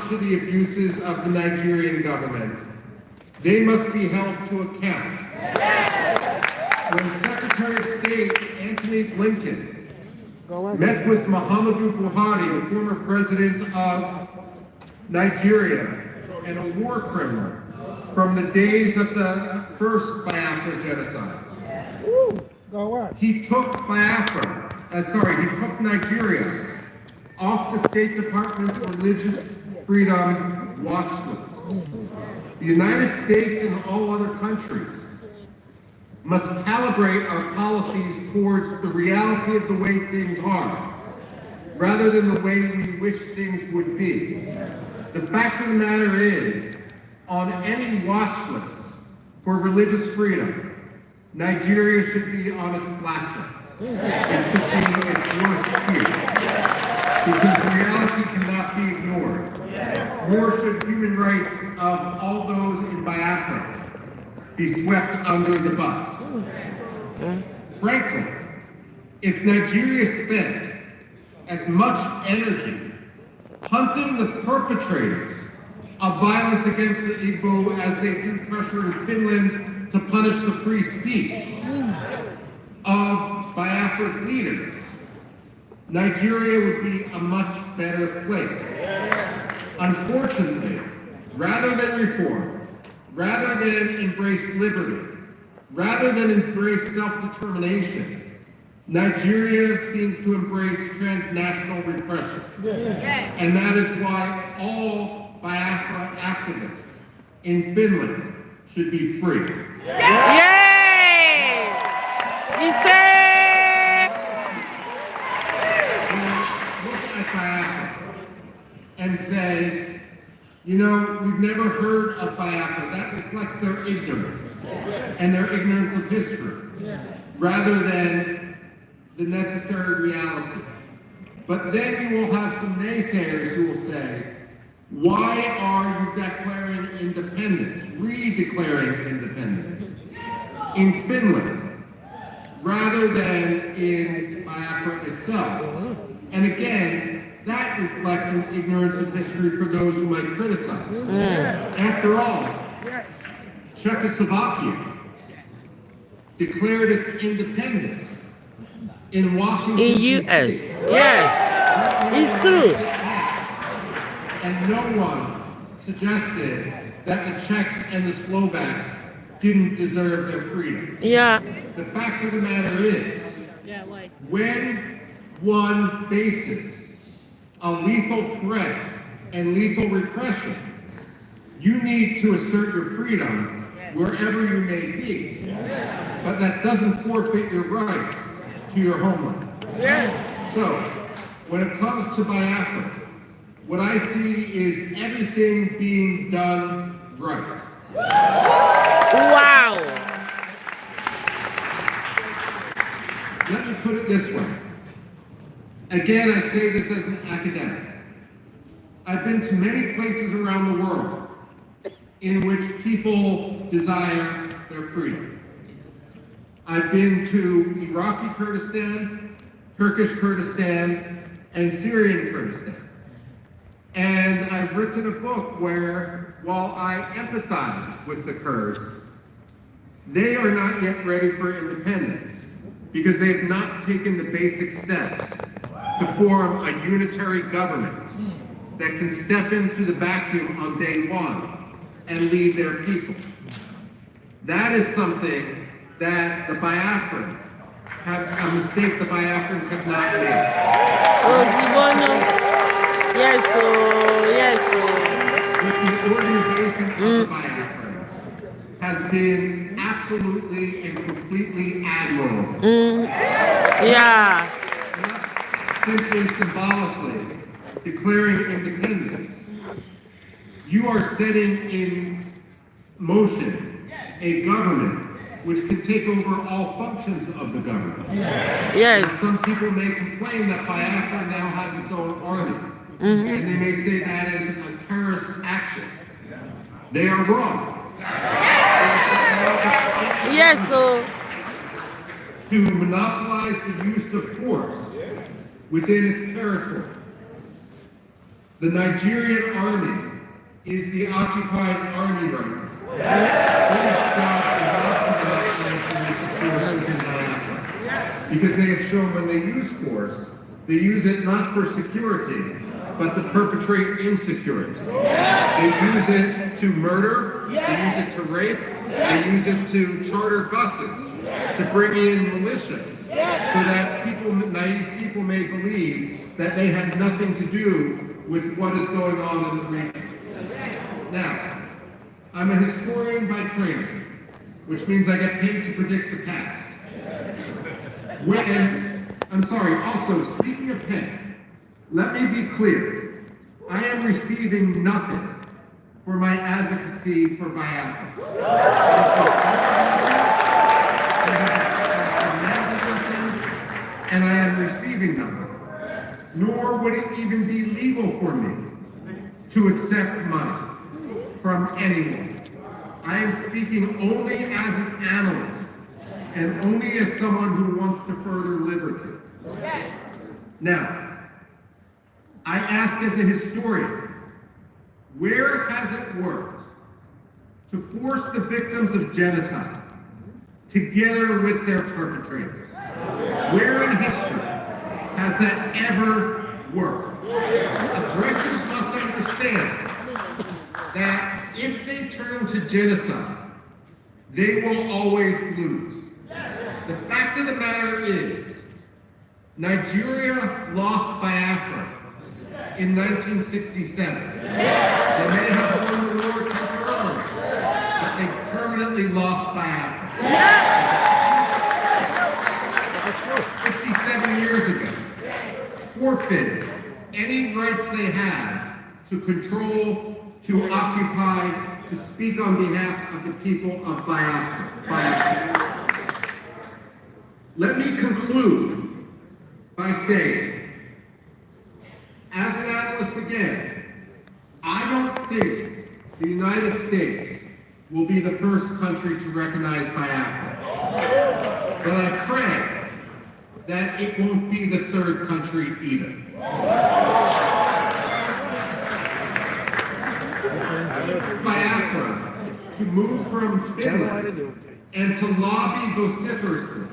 to the abuses of the Nigerian government, they must be held to account. When Secretary of State Antony Blinken met with Muhammadu Buhari, the former president of Nigeria and a war criminal from the days of the first Biafra genocide, he took Nigeria off the State Department's religious freedom watch list. The United States and all other countries must calibrate our policies towards the reality of the way things are, rather than the way we wish things would be. The fact of the matter is, on any watch list for religious freedom, Nigeria should be on its blacklist. It should be its worst tier, because reality cannot be ignored. Nor should human rights of all those in Biafra be swept under the bus. Frankly, if Nigeria spent as much energy hunting the perpetrators of violence against the Igbo as they do pressure in Finland to punish the free speech of Biafra's leaders, Nigeria would be a much better place. Unfortunately, rather than reform, rather than embrace liberty, rather than embrace self-determination, Nigeria seems to embrace transnational repression. And that is why all Biafra activists in Finland should be free. Yay! He said! Look at Biafra and say, you know, we've never heard of Biafra. That reflects their ignorance and their ignorance of history, rather than the necessary reality. But then you will have some naysayers who will say, why are you declaring independence, redeclaring independence in Finland rather than in Biafra itself? And again, that reflects an ignorance of history for those who might criticize. After all, Czechoslovakia declared its independence in Washington, In U.S. Yes, it's true. And no one suggested that the Czechs and the Slovaks didn't deserve their freedom. Yeah. The fact of the matter is, when one faces a lethal threat and lethal repression, you need to assert your freedom wherever you may be. But that doesn't forfeit your rights to your homeland. So, when it comes to Biafra, what I see is everything being done right. Wow! Let me put it this way. Again, I say this as an academic. I've been to many places around the world in which people desire their freedom. I've been to Iraqi Kurdistan, Turkish Kurdistan, and Syrian Kurdistan. And I've written a book where, while I empathize with the Kurds, they are not yet ready for independence because they have not taken the basic steps to form a unitary government that can step into the vacuum on day one and lead their people. That is something that the Biafrans have, a mistake the Biafrans have not made. Yes, But the organization of the Biafrans has been absolutely and completely admirable. Yeah. Not simply symbolically declaring independence. You are setting in motion a government which can take over all functions of the government. Yes. Some people may complain that Biafra now has its own army, and they may say that is a terrorist action. They are wrong. Yes, so. To monopolize the use of force within its territory. The Nigerian army is the occupied army right now. British job is not to nationally secure Biafra. Because they have shown when they use force, they use it not for security, but to perpetrate insecurity. They use it to murder, they use it to rape, they use it to charter buses, to bring in militias, so that naive people may believe that they had nothing to do with what is going on in the region. Now, I'm a historian by training, which means I get paid to predict the past. Also, speaking of pay, let me be clear. I am receiving nothing for my advocacy for Biafra. And I am receiving nothing. Nor would it even be legal for me to accept money from anyone. I am speaking only as an analyst and only as someone who wants to further liberty. Yes. Now, I ask as a historian, where has it worked to force the victims of genocide together with their perpetrators? Where in history has that ever worked? Aggressors must understand that if they turn to genocide, they will always lose. The fact of the matter is, Nigeria lost Biafra in 1967. They may have won the war temporarily, but they permanently lost Biafra. 57 years ago, forfeited any rights they had to control, to occupy, to speak on behalf of the people of Biafra. Let me conclude by saying, as an analyst again, I don't think the United States will be the first country to recognize Biafra. But I pray that it won't be the third country either. Biafra to move from Finland and to lobby vociferously,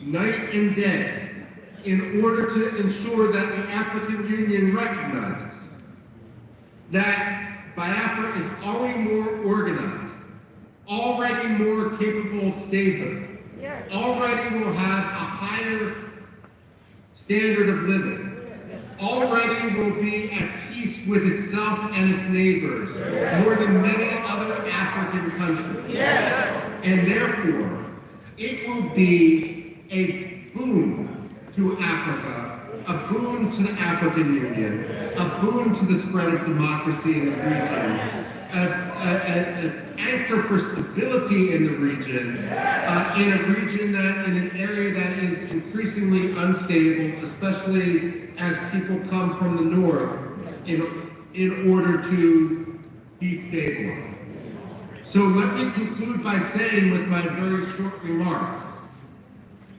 night and day, in order to ensure that the African Union recognizes that Biafra is already more organized, already more capable of statehood, already will have a higher standard of living, already will be at peace with itself and its neighbors more than many other African countries. And therefore, it will be a boon to Africa, a boon to the African Union, a boon to the spread of democracy in the region, an anchor for stability in the region, in an area that is increasingly unstable, especially as people come from the north in order to destabilize. So let me conclude by saying with my very short remarks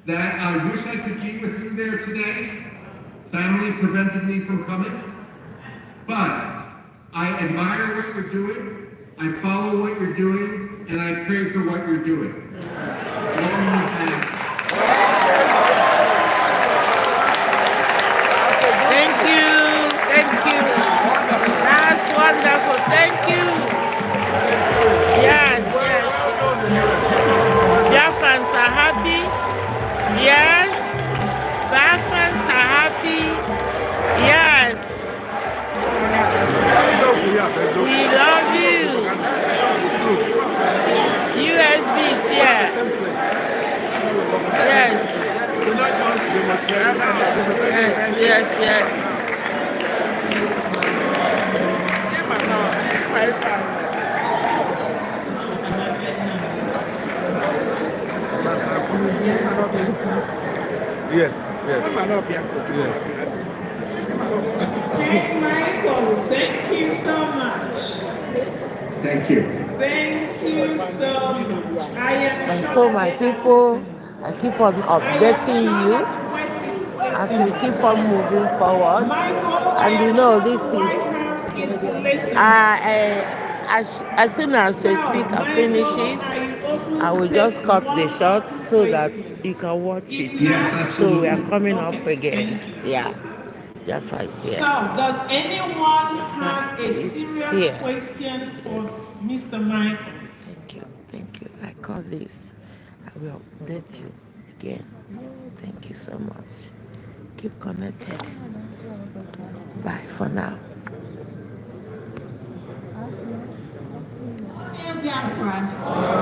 that I wish I could be with you there today. Family prevented me from coming, but I admire what you're doing, I follow what you're doing, and I pray for what you're doing. Long live Biafra. Thank you. That's wonderful. Thank you. Yes. Biafrans are happy. Yes. Biafrans are happy. Yes. We love you. USB is here. Yes. Yes. Chief Michael, thank you so much. Thank you. Thank you so much. And so my people, I keep on updating you as we keep on moving forward. And you know, this is As soon as the speaker finishes, I will just cut the short so that you can watch it. Yes, So we are absolutely. coming up again. Yeah, Jaffa is So, here. does anyone have a It's serious here. question for Yes. Mr. Michael? Thank you. I call this. I will update you again. Thank you so much. Keep connected. Bye for now. Hey, Biafra.